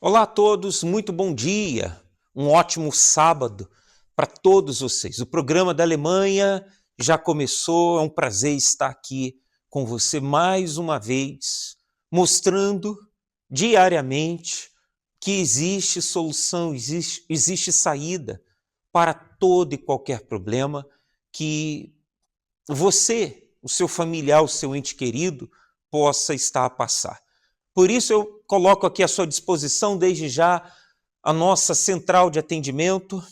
Olá a todos, muito bom dia, um ótimo sábado para todos vocês. O programa da Alemanha já começou, é um prazer estar aqui com você mais uma vez, mostrando diariamente que existe solução, existe saída para todo e qualquer problema que você, o seu familiar, o seu ente querido, possa estar a passar. Por isso eu coloco aqui à sua disposição, desde já, a nossa central de atendimento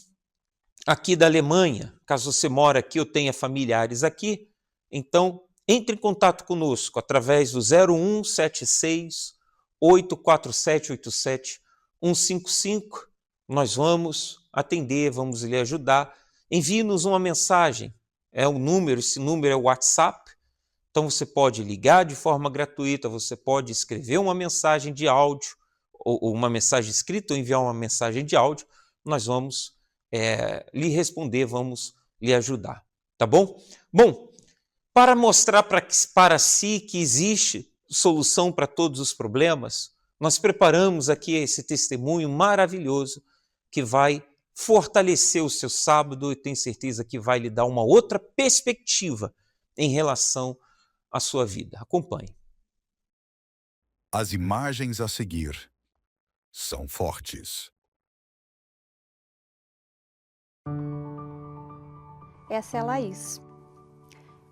aqui da Alemanha. Caso você mora aqui ou tenha familiares aqui, então entre em contato conosco através do 0176 847 87 155. Nós vamos atender, vamos lhe ajudar. Envie-nos uma mensagem. Esse número é o WhatsApp. Então você pode ligar de forma gratuita, você pode escrever uma mensagem de áudio, ou uma mensagem escrita, ou enviar uma mensagem de áudio. Nós vamos lhe responder, vamos lhe ajudar, tá bom? Bom, para mostrar para si que existe solução para todos os problemas, nós preparamos aqui esse testemunho maravilhoso que vai fortalecer o seu sábado e tenho certeza que vai lhe dar uma outra perspectiva em relação à sua vida. Acompanhe. As imagens a seguir são fortes. Essa é a Laís.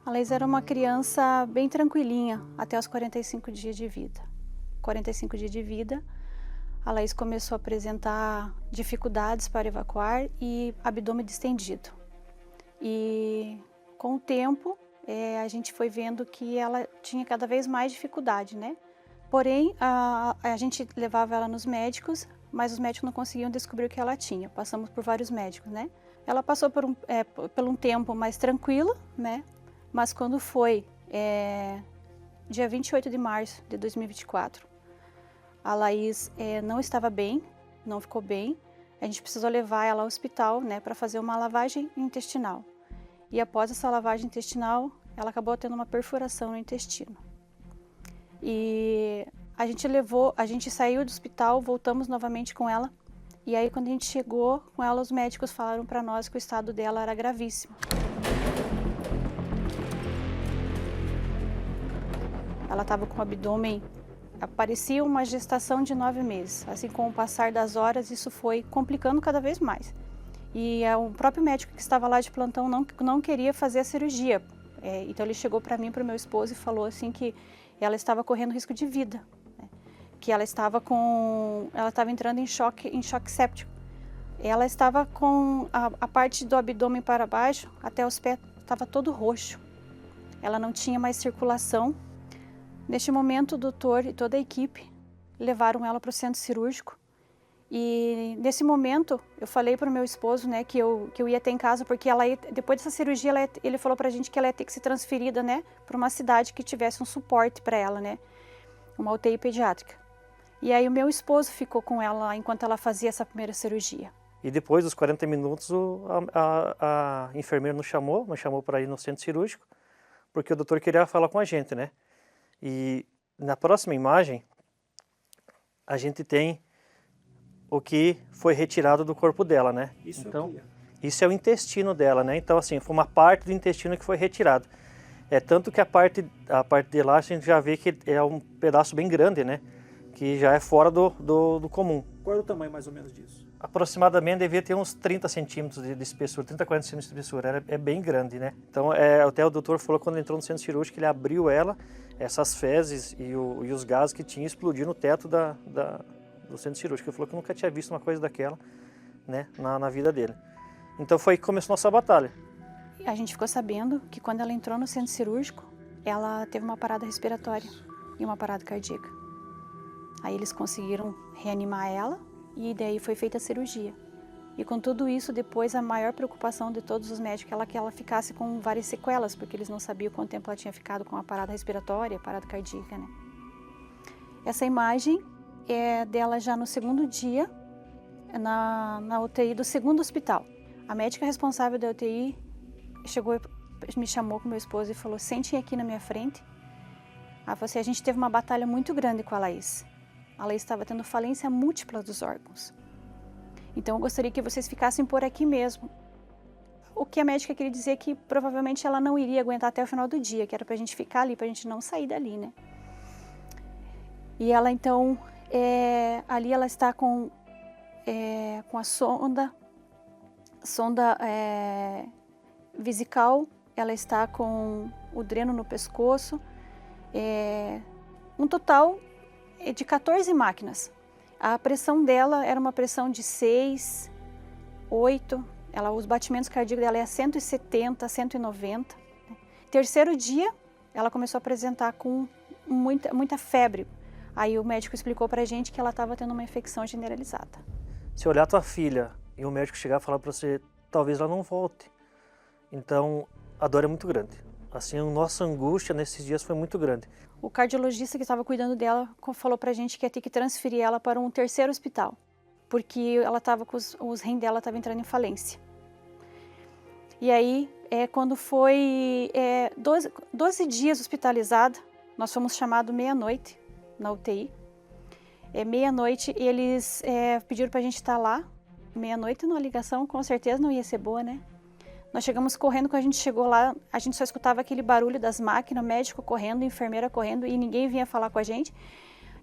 A Laís era uma criança bem tranquilinha até os 45 dias de vida. 45 dias de vida, a Laís começou a apresentar dificuldades para evacuar e abdômen distendido. E com o tempo, a gente foi vendo que ela tinha cada vez mais dificuldade, né? Porém, a gente levava ela nos médicos, mas os médicos não conseguiam descobrir o que ela tinha. Passamos por vários médicos, né? Ela passou por um tempo mais tranquilo, né? Mas quando foi dia 28 de março de 2024, a Laís não estava bem, não ficou bem. A gente precisou levar ela ao hospital, né, para fazer uma lavagem intestinal. E após essa lavagem intestinal, ela acabou tendo uma perfuração no intestino. E a gente saiu do hospital, voltamos novamente com ela. E aí, quando a gente chegou com ela, os médicos falaram para nós que o estado dela era gravíssimo. Ela estava com o abdômen, parecia uma gestação de 9 meses. Assim, com o passar das horas, isso foi complicando cada vez mais. E o próprio médico que estava lá de plantão não queria fazer a cirurgia. Então ele chegou para mim, para o meu esposo, e falou assim que ela estava correndo risco de vida, né? Que ela estava entrando em choque séptico. Ela estava com a parte do abdômen para baixo, até os pés, estava todo roxo. Ela não tinha mais circulação. Neste momento, o doutor e toda a equipe levaram ela para o centro cirúrgico. E nesse momento, eu falei para o meu esposo, né, que eu ia ter em casa, porque depois dessa cirurgia, ele falou para a gente que ela ia ter que ser transferida, né, para uma cidade que tivesse um suporte para ela, né, uma UTI pediátrica. E aí o meu esposo ficou com ela enquanto ela fazia essa primeira cirurgia. E depois dos 40 minutos, a enfermeira nos chamou para ir no centro cirúrgico, porque o doutor queria falar com a gente, né. E na próxima imagem, a gente tem o que foi retirado do corpo dela, né? Isso é o intestino dela, né? Então, assim, foi uma parte do intestino que foi retirada. Tanto que a parte de lá a gente já vê que é um pedaço bem grande, né? Que já é fora do comum. Qual é o tamanho mais ou menos disso? Aproximadamente devia ter uns 30 centímetros de espessura, 30, 40 centímetros de espessura. É bem grande, né? Então, até o doutor falou quando ele entrou no centro cirúrgico que ele abriu ela, essas fezes e os gases que tinha explodido no teto do centro cirúrgico. Ele falou que nunca tinha visto uma coisa daquela, né, na vida dele. Então foi aí que começou a nossa batalha. A gente ficou sabendo que quando ela entrou no centro cirúrgico, ela teve uma parada respiratória e uma parada cardíaca. Aí eles conseguiram reanimar ela e daí foi feita a cirurgia. E com tudo isso, depois a maior preocupação de todos os médicos era que ela ficasse com várias sequelas, porque eles não sabiam quanto tempo ela tinha ficado com a parada respiratória, a parada cardíaca, né? Essa imagem é dela já no segundo dia, na UTI do segundo hospital. A médica responsável da UTI me chamou com meu esposo e falou: sentem aqui na minha frente. Ela falou assim: a gente teve uma batalha muito grande com a Laís. A Laís estava tendo falência múltipla dos órgãos. Então eu gostaria que vocês ficassem por aqui mesmo. O que a médica queria dizer é que provavelmente ela não iria aguentar até o final do dia, que era para a gente ficar ali, para a gente não sair dali, né? E ela então, ali ela está com a sonda vesical, ela está com o dreno no pescoço, um total de 14 máquinas. A pressão dela era uma pressão de 6, 8, os batimentos cardíacos dela é 170, 190. Terceiro dia, ela começou a apresentar com muita febre. Aí o médico explicou pra gente que ela estava tendo uma infecção generalizada. Se olhar tua filha e o médico chegar e falar para você, talvez ela não volte. Então, a dor é muito grande. Assim, a nossa angústia nesses dias foi muito grande. O cardiologista que estava cuidando dela falou pra gente que ia ter que transferir ela para um terceiro hospital, porque ela estava com os rins dela estavam entrando em falência. E aí, quando foi 12 dias hospitalizada, nós fomos chamados meia-noite na UTI. Meia-noite, eles pediram pra gente estar lá. Meia-noite, numa ligação, com certeza não ia ser boa, né? Nós chegamos correndo, quando a gente chegou lá, a gente só escutava aquele barulho das máquinas, médico correndo, enfermeira correndo, e ninguém vinha falar com a gente.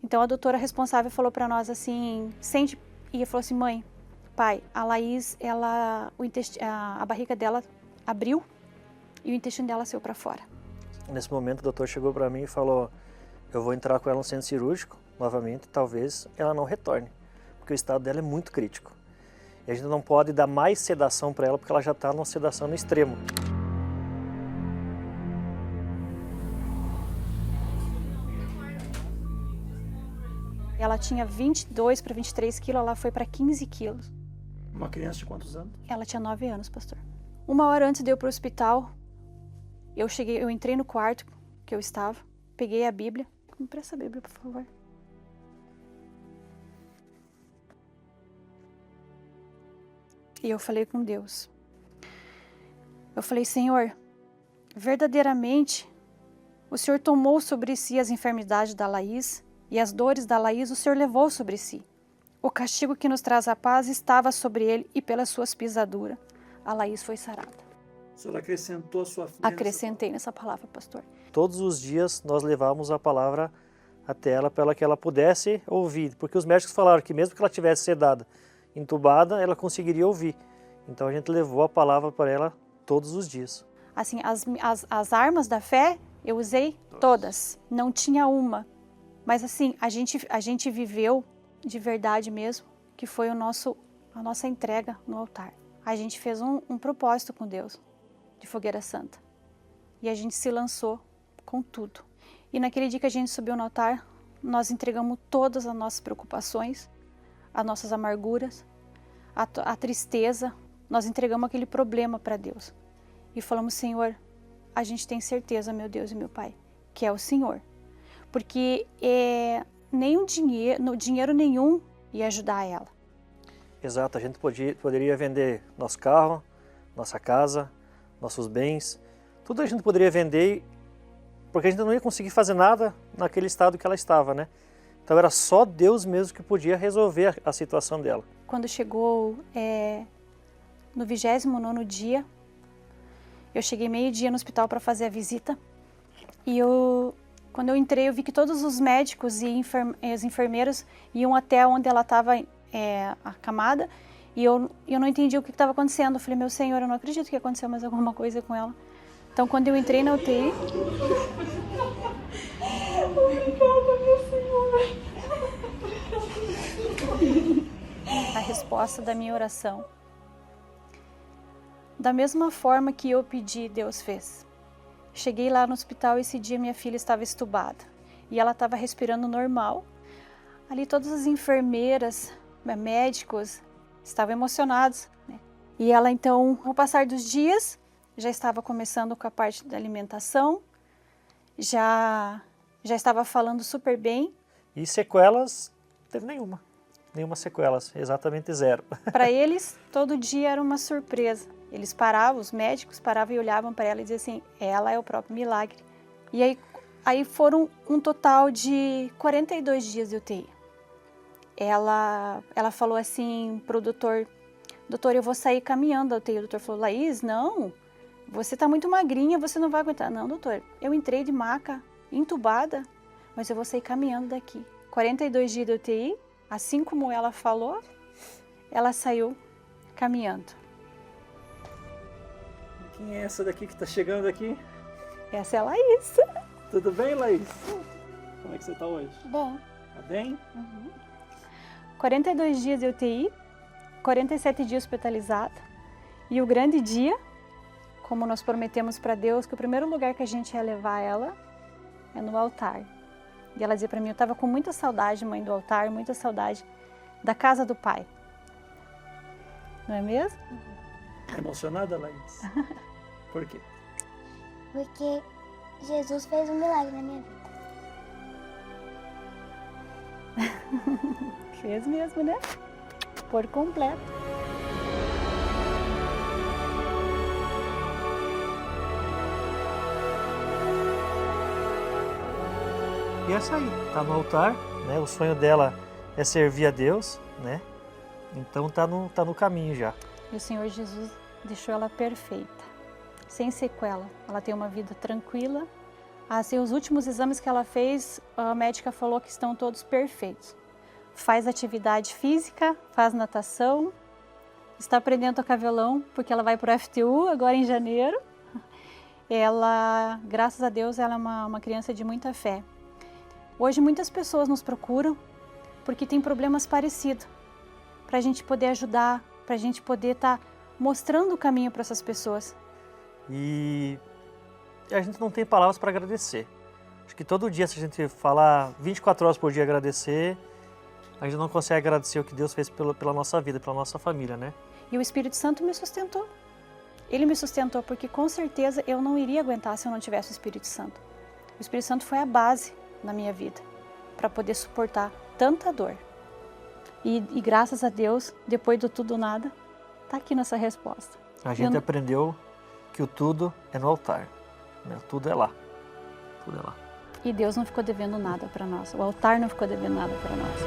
Então a doutora responsável falou para nós assim, e falou assim, mãe, pai, a Laís, a barriga dela abriu e o intestino dela saiu para fora. Nesse momento o doutor chegou para mim e falou, eu vou entrar com ela no centro cirúrgico, novamente, talvez ela não retorne, porque o estado dela é muito crítico. E a gente não pode dar mais sedação para ela, porque ela já está numa sedação no extremo. Ela tinha 22 para 23 quilos, ela foi para 15 quilos. Uma criança de quantos anos? Ela tinha 9 anos, pastor. 1 hora antes de eu ir para o hospital, eu entrei no quarto que eu estava, peguei a Bíblia. Me presta a Bíblia, por favor. E eu falei com Deus. Eu falei, Senhor, verdadeiramente, o Senhor tomou sobre si as enfermidades da Laís e as dores da Laís o Senhor levou sobre si. O castigo que nos traz a paz estava sobre ele e pelas suas pisaduras a Laís foi sarada. O senhor acrescentou a sua fé? Acrescentei nessa palavra, pastor. Todos os dias nós levávamos a palavra até ela para que ela pudesse ouvir, porque os médicos falaram que mesmo que ela tivesse sedada, entubada, ela conseguiria ouvir. Então a gente levou a palavra para ela todos os dias. Assim, as armas da fé eu usei todas, não tinha uma. Mas assim, a gente viveu de verdade mesmo, que foi a nossa entrega no altar. A gente fez um propósito com Deus, de fogueira santa. E a gente se lançou com tudo. E naquele dia que a gente subiu no altar, nós entregamos todas as nossas preocupações, as nossas amarguras, a tristeza, nós entregamos aquele problema para Deus. E falamos, Senhor, a gente tem certeza, meu Deus e meu Pai, que é o Senhor. Porque nenhum dinheiro nenhum ia ajudar ela. Exato, a gente poderia vender nosso carro, nossa casa, nossos bens, tudo a gente poderia vender, porque a gente não ia conseguir fazer nada naquele estado que ela estava, né? Então era só Deus mesmo que podia resolver a situação dela. Quando chegou no 29º dia, eu cheguei meio-dia no hospital para fazer a visita. E quando eu entrei, eu vi que todos os médicos e os enfermeiros iam até onde ela estava acamada. E eu não entendi o que estava acontecendo. Eu falei, meu Senhor, eu não acredito que aconteceu mais alguma coisa com ela. Então, quando eu entrei na UTI... Obrigada, meu Senhor. A resposta da minha oração. Da mesma forma que eu pedi, Deus fez. Cheguei lá no hospital, esse dia minha filha estava estubada. E ela estava respirando normal. Ali todas as enfermeiras, médicos, estavam emocionados, né? E ela então, ao passar dos dias, já estava começando com a parte da alimentação, já estava falando super bem. E sequelas, não teve nenhuma sequelas, exatamente zero. Para eles, todo dia era uma surpresa. Eles paravam, os médicos paravam e olhavam para ela e diziam assim, ela é o próprio milagre. E aí foram um total de 42 dias de UTI. ela falou assim pro doutor, doutor, eu vou sair caminhando. O doutor falou, Laís, não, você tá muito magrinha, você não vai aguentar. Não, doutor, eu entrei de maca, entubada, mas eu vou sair caminhando daqui. 42 dias de UTI, assim como ela falou, ela saiu caminhando. Quem é essa daqui que tá chegando aqui? Essa é a Laís. Tudo bem, Laís? Como é que você tá hoje? Bom. Tá bem? 42 dias de UTI, 47 dias hospitalizada. E o grande dia, como nós prometemos para Deus, que o primeiro lugar que a gente ia levar ela é no altar. E ela dizia para mim, eu estava com muita saudade, mãe, do altar, muita saudade da casa do Pai. Não é mesmo? Tá emocionada, Laís? Por quê? Porque Jesus fez um milagre na minha vida. Fez mesmo, né? Por completo. E essa aí, tá no altar, né? O sonho dela é servir a Deus, né? Então tá no caminho já. E o Senhor Jesus deixou ela perfeita, sem sequela. Ela tem uma vida tranquila. Assim, os últimos exames que ela fez, a médica falou que estão todos perfeitos. Faz atividade física, faz natação, está aprendendo a tocar violão, porque ela vai para o FTU agora em janeiro. Ela, graças a Deus, ela é uma criança de muita fé. Hoje muitas pessoas nos procuram porque tem problemas parecidos, para a gente poder ajudar, para a gente poder estar mostrando o caminho para essas pessoas. E a gente não tem palavras para agradecer. Acho que todo dia, se a gente falar 24 horas por dia agradecer, a gente não consegue agradecer o que Deus fez pela nossa vida, pela nossa família, né? E o Espírito Santo me sustentou. Ele me sustentou porque com certeza eu não iria aguentar se eu não tivesse o Espírito Santo. O Espírito Santo foi a base na minha vida para poder suportar tanta dor. E graças a Deus, depois do tudo ou nada, tá aqui nessa resposta. A gente aprendeu que o tudo é no altar, né? Tudo é lá. Tudo é lá. E Deus não ficou devendo nada para nós. O altar não ficou devendo nada para nós.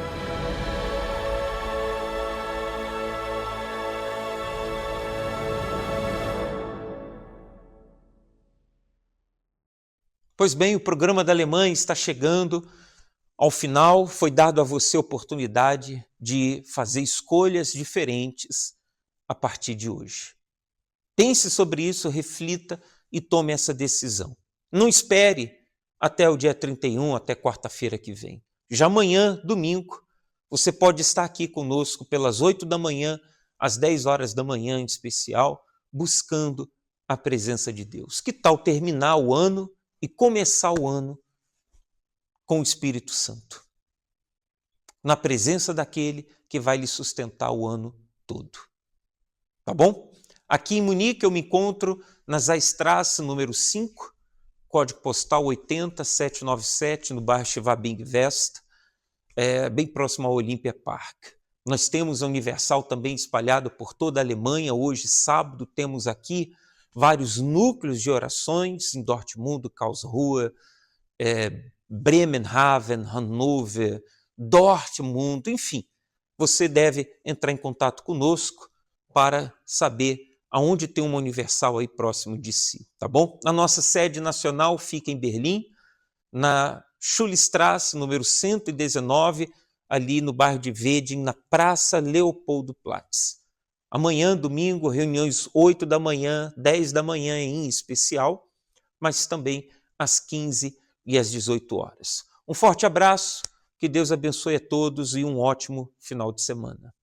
Pois bem, o programa da Alemanha está chegando ao final. Foi dado a você a oportunidade de fazer escolhas diferentes a partir de hoje. Pense sobre isso, reflita e tome essa decisão. Não espere até o dia 31, até quarta-feira que vem. Já amanhã, domingo, você pode estar aqui conosco pelas 8 da manhã, às 10 horas da manhã em especial, buscando a presença de Deus. Que tal terminar o ano e começar o ano com o Espírito Santo, na presença daquele que vai lhe sustentar o ano todo. Tá bom? Aqui em Munique eu me encontro na Zaistrasse número 5, código postal 80797, no bairro Schwabing West, bem próximo ao Olympia Park. Nós temos a Universal também espalhada por toda a Alemanha. Hoje, sábado, temos aqui vários núcleos de orações em Dortmund, Karlsruhe, Bremenhaven, Hannover, Dortmund, enfim. Você deve entrar em contato conosco para saber aonde tem uma Universal aí próximo de si, tá bom? A nossa sede nacional fica em Berlim, na Schulstrasse, número 119, ali no bairro de Wedding, na Praça Leopoldplatz. Amanhã, domingo, reuniões 8 da manhã, 10 da manhã em especial, mas também às 15 e às 18 horas. Um forte abraço, que Deus abençoe a todos e um ótimo final de semana.